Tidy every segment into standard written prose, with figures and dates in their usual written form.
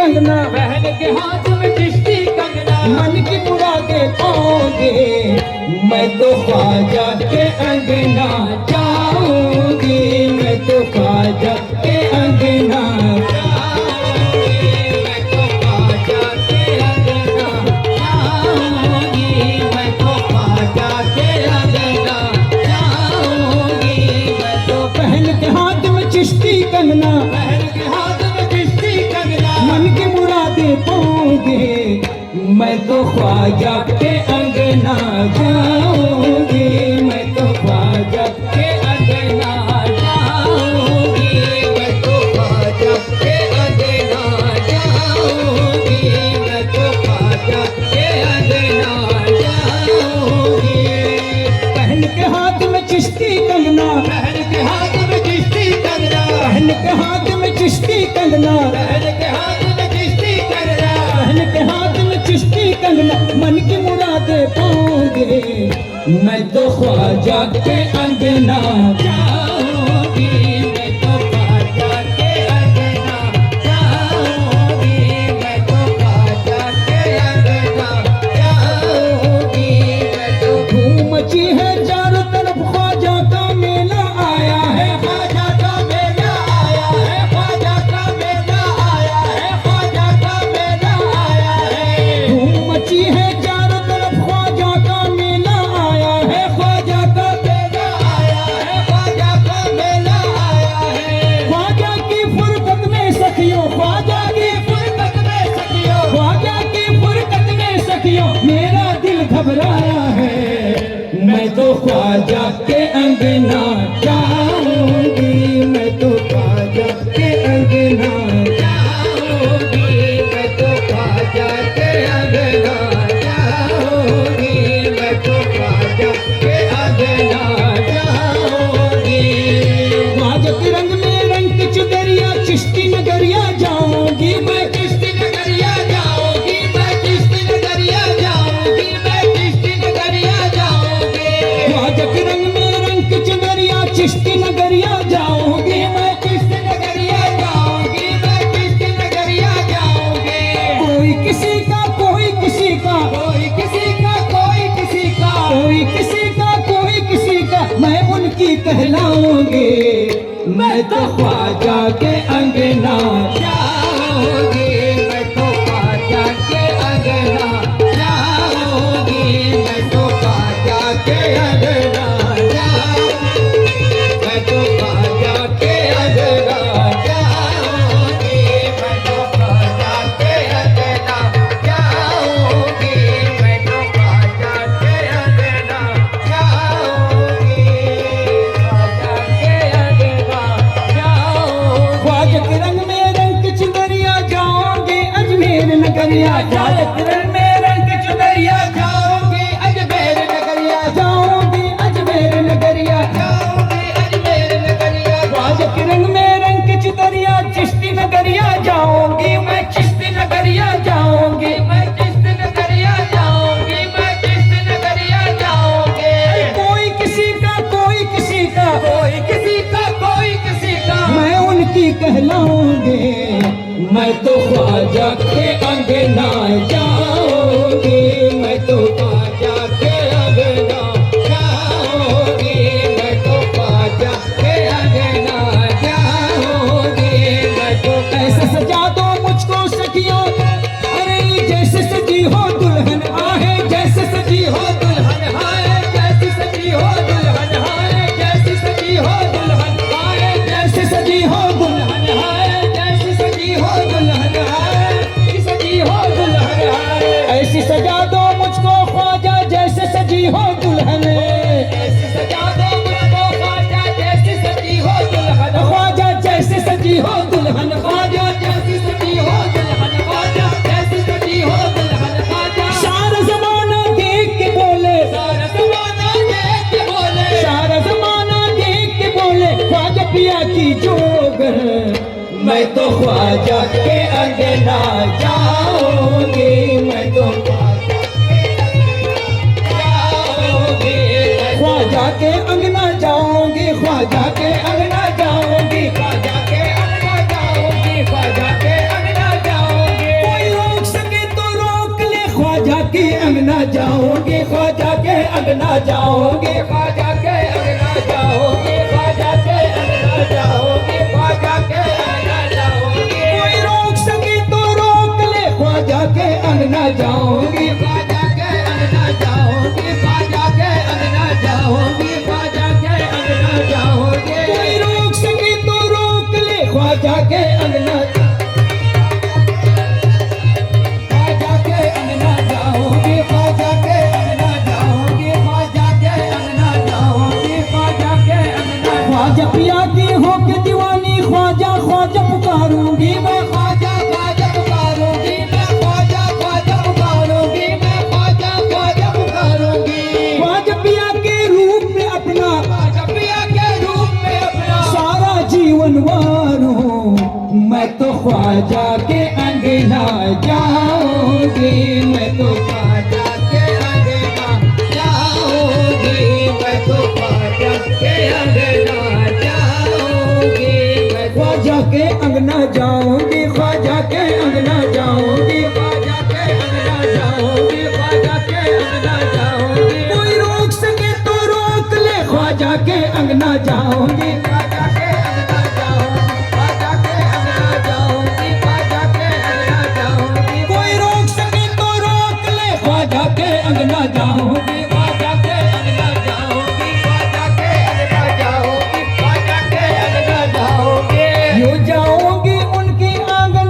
कंगना, बहन के हाथ में चिश्ती कंगना, मन की मुरादें पाओगे। मैं तो ख्वाजा के अंगना जाऊंगी, मैं तो ख्वाजा के अंगना जाऊंगी, मैं तो ख्वाजा के अंगना जाऊंगी, मैं तो ख्वाजा के अंगना जाऊंगी, मैं तो बहन के हाथ में चिश्ती कंगना, बहन के हाथ में चिश्ती कंगना, मन की मुरादें पाओगे। मैं तो ख्वाजा के अंगना जाऊंगी, मैं तो ख्वाजा के अंगना जाऊंगी, मैं तो ख्वाजा के अंगना जाऊंगी, मैं तो ख्वाजा के अंगना जाऊंगी। बहन के हाथ में चिश्ती कंगना, बहन के हाथ में चिश्ती कंगना, बहन के हाथ में चिश्ती कंगना, बहन के हाथ में चिश्ती कंगना, बहन के हाथ में चिश्ती कंगना, मन की मुरादें पाओगे। मैं तो ख्वाजा के अंगना जाऊंगी, मैं तो ख्वाजा के अंगना जाऊंगी, मैं तो ख्वाजा के अंगना जाऊंगी, मैं तो धूम मची है चारों तरफ, ख्वाजा का मेला आया है, ख्वाजा का मेला आया है, ख्वाजा का मेला आया है, ख्वाजा का मेला आया है। धूम मची है चारों तरफ, ख्वाजा का मेला आया है, ख्वाजा का मेला आया है, ख्वाजा का मेला आया है। ख्वाजा की फुरकत में सखियों, ख्वाजा की फुरकत में सखियों, ख्वाजा की फुरकत में सखियों, मेरा दिल घबराया है। मैं तो ख्वाजा के अंगना जाऊंगी, मैं तो ख्वाजा के अंगना जाऊंगी, मैं तो ख्वाजा के अंगना जाऊंगी, मैं तो ख्वाजा के अंगना जाऊंगी। ख्वाजा के रंग में रंग की चुदरिया, चिश्ती नगरिया जाऊंगी मैं, चिश्ती नगरिया जाऊंगी, मैं चिश्ती नगरिया जाऊंगी, मैं चिश्ती नगरिया जाऊंगी। ख्वाजा के रंग में रंग की चुदरिया, चिश्ती नगरिया जाऊंगी मैं, चिश्ती नगरिया जाऊंगी, मैं चिश्ती नगरिया जाऊंगी। कोई किसी का कोई किसी का, कोई किसी का कोई किसी का, कोई किसी का कोई किसी का, मैं उनकी कहलाऊंगी। मैं तो ख्वाजा के अंगना जाऊंगी, मैं तो ख्वाजा के अंगना जाऊंगी, मैं तो ख्वाजा के अंगना जाऊंगी, मैं तो ख्वाजा के अंगना जाऊंगी, मैं तो ख्वाजा के अंगना जाऊंगी, मैं तो ख्वाजा के अंगना जाऊंगी, ख्वाजा के अंगना जाऊंगी। ख्वाजा के रंग में रंग की चुदरिया जाऊंगी अजमेर नगरिया, ख्वाजा के रंग में रंग की चुदरिया जाऊंगी अजमेर नगरिया, जाऊंगी अजमेर नगरिया, जाऊंगी अजमेर नगरिया। ख्वाजा के रंग में रंग की चुदरिया, चिश्ती नगरिया जाऊंगी मैं, चिश्ती नगरिया जाऊंगी मैं चिश्ती नगरिया जाऊंगी, मैं चिश्ती नगरिया जाऊंगी। कोई किसी का कोई किसी का, कोई किसी का कोई किसी का, मैं उनकी कहलाऊंगी। मैं तो ख्वाजा के अंगना जाऊंगी, मैं तो ख्वाजा के अंगना जाऊंगी, मैं तो ख्वाजा के अंगना जाऊंगी, मैं तो ऐसे सजा दो मुझको सखियों, अरे जैसे सजी हो दुल्हन आहे, जैसे सजी हो दुल्हन हाय जैसी सजी हो दुल्हन, हाय जैसी सजी हो दुल्हन, हाय जैसे सजी हो दुल्हन हाय जैसी सजी हो दुल्हन, हाय सजी हो दुल्हन, हाय ऐसी सजा दो मुझको ख्वाजा, जैसे सजी हो दुल्हन, ऐसी सजा दो मुझको ख्वाजा जैसी सजी हो दुल्हन, ख्वाजा जैसे सजी हो दुल्हन, ख्वाजा जैसी सजी हो दुल्हन, ख्वाजा जैसी सजी हो दुल्हन, ख्वाजा। सारा जमाना देख के बोले, सारा ज़माना देख के बोले, सारा जमाना देख के बोले, ख्वाजा पिया की जोग। मैं तो ख्वाजा के अंगना जाऊंगी, मैं तो ख्वाजा के अंगना जाऊंगी, ख्वाजा के अंगना जाऊंगी, ख्वाजा के अंगना जाऊंगी, ख्वाजा के अंगना जाऊंगी, जाऊंगी, ख्वाजा के अंगना जाऊंगी, ख्वाजा के अंगना जाओगे, ख्वाजा के अंगना जाओगे, ख्वाजा के अंगना जाओगे। कोई रोक सके तो रोक ले, ख्वाजा के अंगना जाऊंगी, ख्वाजा के अंगना जाओगे, ख्वाजा के अंगना जाओगे, ख्वाजा के अंगना जाओगे। कोई रोक सके तो रोक ले, ख्वाजा के अंगना ख्वाजा के अंगना जाओगे, ख्वाजा के अंगना जाओगे, ख्वाजा के अंगना जाओगे, ख्वाजा के अंगना। ख्वाजा पिया की हो के दीवानी, ख्वाजा ख्वाजा पुकारूंगी मैं, ख्वाजा ख्वाजा पुकारूंगी मैं, ख्वाजा ख्वाजा पुकारूंगी मैं, ख्वाजा ख्वाजा पुकारूंगी। ख्वाजा पिया के रूप में अपना ख्वाजा पिया के रूप में अपना सारा जीवन वारूं, मैं तो ख्वाजा के अंगना जाऊंगी, मैं तो ख्वाजा के अंगना जाओगी, मैं तो ख्वाजा के अंगना जाओगी, मैं तो ख्वाजा के अंगना जाऊंगी, ख्वाजा के अंगना जाऊंगी, ख्वाजा के अंगना जाओगी, ख्वाजा के अंगना जाओगी। कोई रोक सके तो रोक ले, ख्वाजा के अंगना जाऊंगी, ख्वाजा के अंगना जाओगी, ख्वाजा के अंगना जाओगी, ख्वाजा के अंगना जाओगी। कोई रोक सके तो रोक ले, ख्वाजा के अंगना जाऊंगी, ख्वाजा के अंगना जाओगी, ख्वाजा के अंगना जाओगी, ख्वाजा के अंगना जाओगे। यूं जाओगे उनकी आंगन,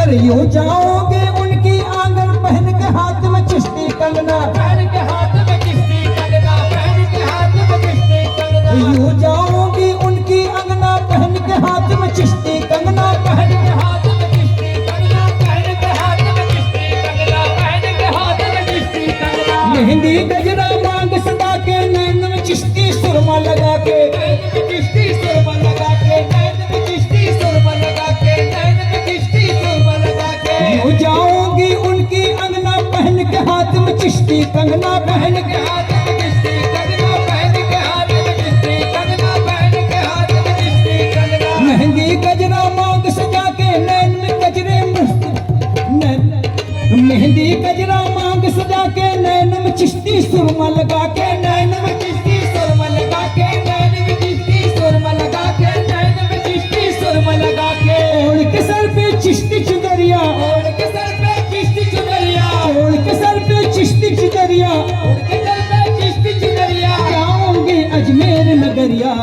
अरे यूं जाओगे उनकी आंगन, पहन के हाथ में चिश्ती कंगना, पहन के हाथ में किस्ती कंगना, पहन के हाथ में किस्ती कंगना। यूं जाओगी उनकी अंगना, पहन के हाथ में चिश्ती कंगना, पहन के हाथ में किस्ती कंगना, पहन के हाथ में किस्ती कंगना, पहन के हाथ में किस्ती कंगना। मेहंदी गजरा मांग सदा के, नैन में चिश्ती सुरमा लगा के, नैन में किस्ती सुरमा लगा के, नैन में किस्ती सुरमा लगा के, नैन में किस्ती सुरमा लगा के। यूं जाओगी उनकी अंगना, पहन के हाथ में चिश्ती कंगना, पहन पहन के के हाथ में किस्ती कंगना, पहन के हाथ में किस्ती कंगना, पहन के हाथ में किस्ती कंगना। मेहंदी गजरा मांग सजा के, नैन में गजरे मेहंदी गजरा मांग सजा के, नैन में चिश्ती सुरमा लगा के, नैन में किस्ती सुरमा लगा के, नैन में किस्ती सुरमा लगा के, नैन में किस्ती सुरमा लगा के। ओढ़ के सर पे चिश्ती चुनरिया, ओढ़ के सर पे किस्ती चुनरिया, ओढ़ के सर पे चिश्ती चुनरिया, ओढ़ के सर पे किस्ती चुनरिया। जाऊंगी अजमेर नगरिया,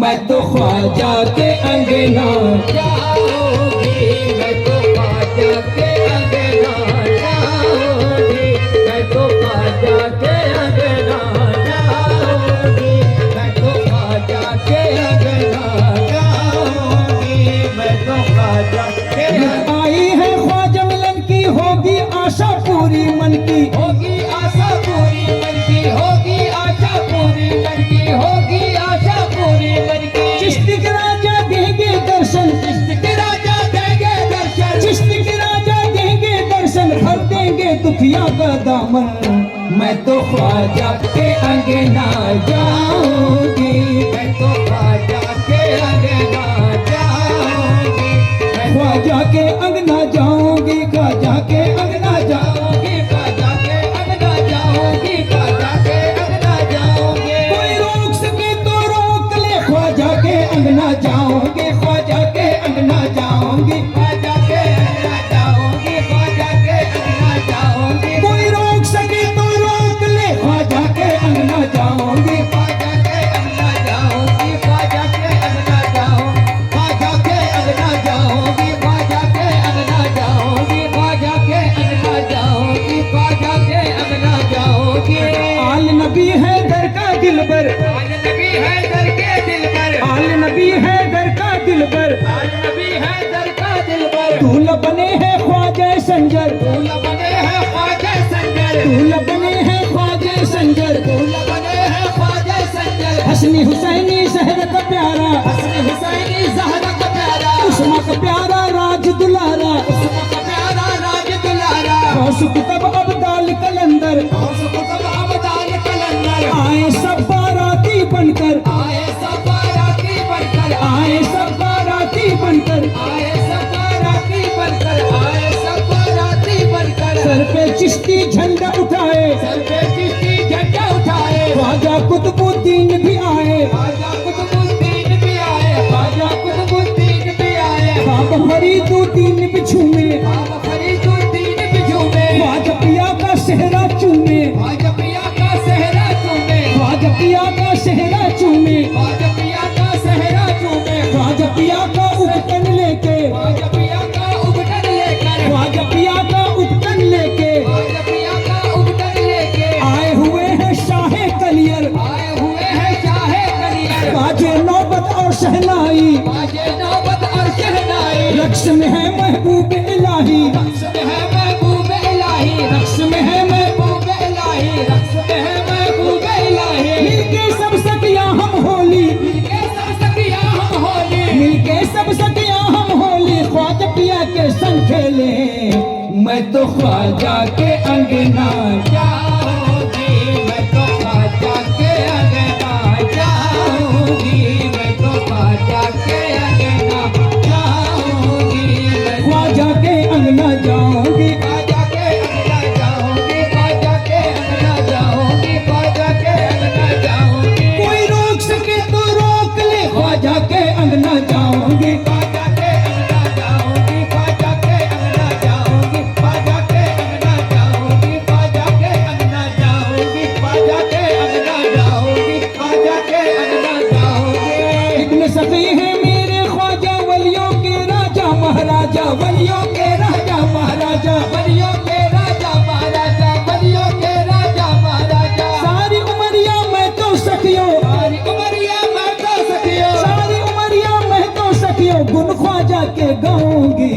मैं तो ख्वाजा के अंगना जाओगी, मैं तो ख्वाजा के अंगना जाओगी, मैं तो ख्वाजा के अंगना जाओगी, मैं तो ख्वाजा के अंगना जाओगी, मैं तो ख्वाजा के आई है ख्वाजा मिलन की, होगी आशा पूरी मन की, होगी आशा पूरी मन की, होगी आशा पूरी मन की, होगी आशा पूरी मन की। चिश्ती के राजा देंगे दर्शन, चिश्ती के राजा देंगे दर्शन, चिश्ती के राजा देंगे दर्शन, भर देंगे दुखिया का दामन, मैं तो ख्वाजा के अंगना जाऊंगी, मैं तो ख्वाजा के अंगना जाऊंगी, मैं ख्वाजा के अंगना जाऊंगी, ख्वाजा के अंगना जाऊंगी। जाऊंगी, ख्वाजा के अंगना जाऊंगी, ख्वाजा के अंगना जाऊंगी। कोई रोक सके तो रोक ले, ख्वाजा के अंगना जाऊंगी, ख्वाजा के अंगना जाऊंगी। ख्वाजा के अंगना जाऊंगी, ख्वाजा के अंगना जाऊंगी। कोई रोक सके तो रोक ले, ख्वाजा के अंगना जाऊंगी, ख्वाजा के अंगना जाऊंगी, ख्वाजा के अंगना जाऊंगी, ख्वाजा के अंगना जाऊंगी, ख्वाजा के अंगना जाऊंगी, ख्वाजा के अंगना जाऊंगी, ख्वाजा के अंगना जाऊंगी। आल नबी है दर का दिलबर, आज नबी है दर के दिल पर, आल नबी है दर का दिलबर, आज नबी है दर का दिल पर। दूल्ह बने हैं ख्वाजा संजर, फूल बने हैं ख्वाजा संजर, दूल्ह बने हैं ख्वाजा संजर, फूल बने हैं ख्वाजा संजर। हसनी हुसैनी शहर का प्यारा, हसन हुसैनी ज़हरा का प्यारा, उस्मा का प्यारा राज दुलारा, उस्मा का प्यारा राज दुलारा। गौस कुतुब अब्दाल कलंदर, गौस कुतुब अब्दाल कलंदर, आए सब बाराती बनकर, आए सब बाराती बनकर, आए सब बाराती बनकर, आए सब बाराती बनकर, आए सब बाराती बनकर। सर पे चिश्ती झंडा उठाए, रक्स में है महबूब इलाही, रक्स में है महबूब इलाही, रक्स में है महबूब इलाही। मिलके सब सखियां हम होली, मिलके सब सखियां हम होली, मिलके सब सखियां हम होली ख्वाजा पिया के संग खेले। मैं तो ख्वाजा के अंगना जाऊंगी, मैं तो ख्वाजा के अंगना जाऊंगी, मैं तो ख्वाजा के अंगना जाऊंगी, मैं ख्वाजा के अंगना जाऊंगी, ख्वाजा के अंगना जाऊंगी, ख्वाजा के अंगना जाऊंगी, ख्वाजा के अंगना जाऊंगी। कोई रोक सके तो रोक ले ख्वाजा के अंगना जाऊंगी, ख्वाजा के अंगना जाऊंगी, ख्वाजा के अंगना जाऊंगी, ख्वाजा के अंगना जाऊंगी, ख्वाजा के अंगना जाऊंगी, ख्वाजा के अंगना जाऊंगी, ख्वाजा के अंगना जाऊंगी। इब्न सखी है मेरे ख्वाजा वलियों के राजा महाराजा, वलियों के राजा महाराजा, बलियों के राजा महाराजा, बलियों के राजा महाराजा। सारी उमरिया मैं तो सखियों, सारी उमरिया मैं तो सखियों, सारी उमरिया मैं तो सखियों गुन ख्वाजा के गाऊंगी।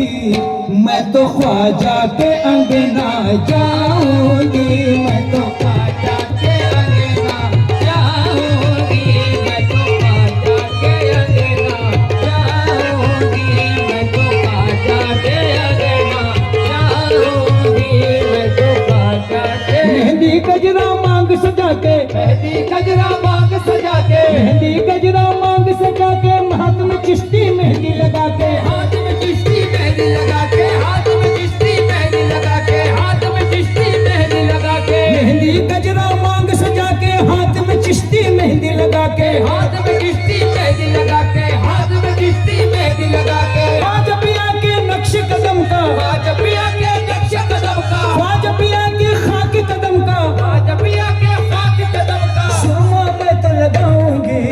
मैं तो ख्वाजा के अंगना जाऊंगी, मैं तो ख्वाजा के अंगना जाऊंगी, मैं तो ख्वाजा के अंगना जाऊंगी, मैं तो ख्वाजा के अंगना जाऊंगी, मैं तो ख्वाजा के। मेहंदी गजरा मांग सजा के, मेहंदी गजरा मांग सजा के, मेहंदी गजरा मांग सजा के महात्म चिश्ती मेहंदी लगा के, हाथ में चिश्ती मेहंदी लगा के, हाथ में चिश्ती मेहंदी लगा के, हाथ में चिश्ती मेहंदी लगा के, मेहंदी गजरा मांग सजा के हाथ में चिश्ती मेहंदी लगा के, हाथ में चिश्ती मेहंदी लगा के, हाथ में चिश्ती मेहंदी लगा के। ख्वाजा पिया के नक्श कदम का, ख्वाजा पिया के नक्श कदम का, ख्वाजा पिया के खाकी कदम का ख्वाजा पिया के खाक कदम का। सुरमा मैं तो लगाऊंगी।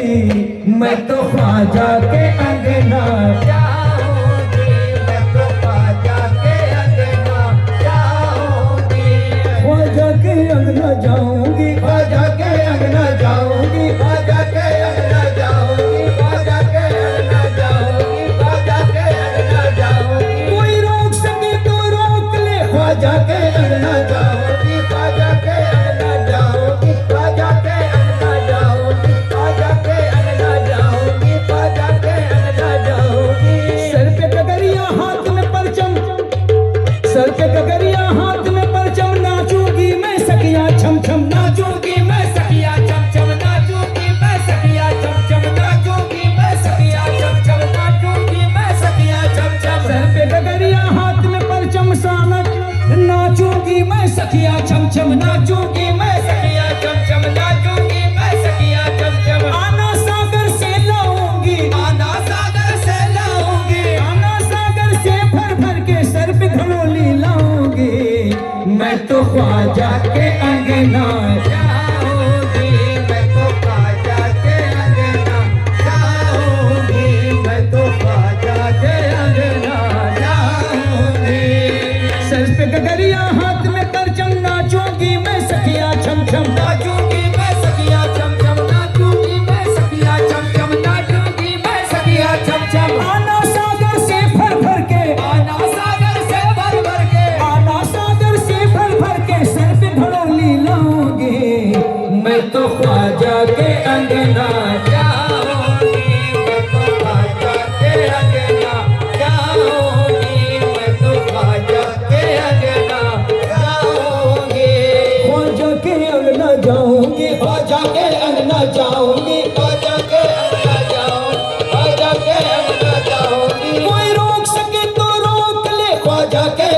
मैं तो ख्वाजा के अंगना जाऊंगी, मैं तो ख्वाजा के अंगना जाऊंगी, ख्वाजा के अंगना जाऊंगी, ख्वाजा के अंगना जाऊंगी, ख्वाजा के अंगना जाऊंगी, ख्वाजा के अंगना जाऊंगी, ख्वाजा के अंगना जाऊंगी। कोई रोक सके तो रोक ले ख्वाजा के अंगना जाऊंगी, ख्वाजा के अंगना जाऊंगी, ख्वाजा के अंगना जाऊंगी, ख्वाजा के अंगना जाऊंगी, ख्वाजा के अंगना जाऊंगी। सर पे गगरिया हाथ में परचम, सर पे गगरिया हाथ में परचम नाचूंगी मैं सखिया छम छम नाचूंगी मैं सखिया चम चम नाचूंगी मैं, सखिया चम चम नाचूंगी मैं, सखिया चम चम नाचूंगी मैं, सखिया चम चम। सर पे गगरिया हाथ में परचम सानक नाचूंगी मैं सखिया छम छम नाचूंगी मैं, सखिया चम चम नाचूंगी मैं, सखिया चम चम। आना सागर से लाऊंगी, आना सागर से लाऊंगी, आना सागर से भर भर के सर पे घड़ोली लाऊंगी। मैं तो ख्वाजा के अंगना जाऊंगी, मैं तो ख्वाजा के अंगना जाऊंगी, मैं तो ख्वाजा के अंगना जाऊंगी। सर पे गगरिया हाथ में परचम नाचूंगी मैं सखिया छम छम नाचूंगी मैं, सखिया चम चम नाचूंगी मैं, सखिया चम चम नाचूंगी मैं, सखिया चम चम। आना सागर से भर भर के, आना सागर से भर भर के, आना सागर से भर भर के सर पे घड़ोली लाऊंगी। मैं तो ख्वाजा के अंगना जाऊंगी, मैं तो ख्वाजा के अंगना जाऊंगी, मैं तो ख्वाजा के अंगना जाऊंगी, ख्वाजा के अंगना जाऊंगी, ख्वाजा के अंगना जाऊंगी। ख्वाजा के अंगना जाऊंगी, ख्वाजा के अंगना जाऊंगी। कोई रोक सके तो रोक ले ख्वाजा के